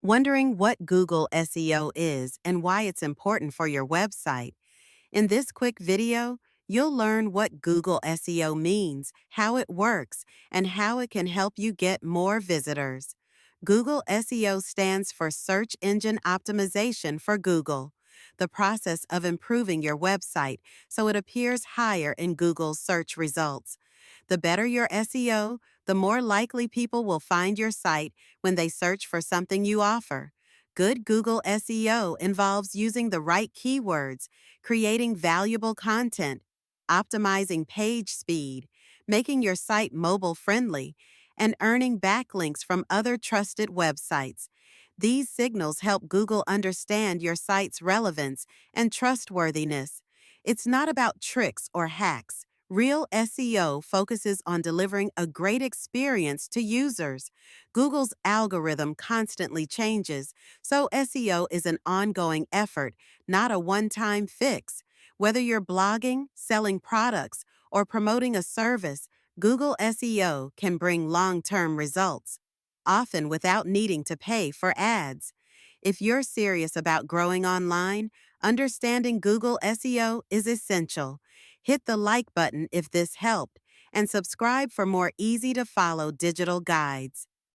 Wondering what Google SEO is and why it's important for your website? In this quick video, you'll learn what Google SEO means, how it works, and how it can help you get more visitors. Google SEO stands for Search Engine Optimization for Google, the process of improving your website so it appears higher in Google's search results. The better your SEO, the more likely people will find your site when they search for something you offer. Good Google SEO involves using the right keywords, creating valuable content, optimizing page speed, making your site mobile friendly, and earning backlinks from other trusted websites. These signals help Google understand your site's relevance and trustworthiness. It's not about tricks or hacks. Real SEO focuses on delivering a great experience to users. Google's algorithm constantly changes, so SEO is an ongoing effort, not a one-time fix. Whether you're blogging, selling products, or promoting a service, Google SEO can bring long-term results, often without needing to pay for ads. If you're serious about growing online, understanding Google SEO is essential. Hit the like button if this helped, and subscribe for more easy-to-follow digital guides.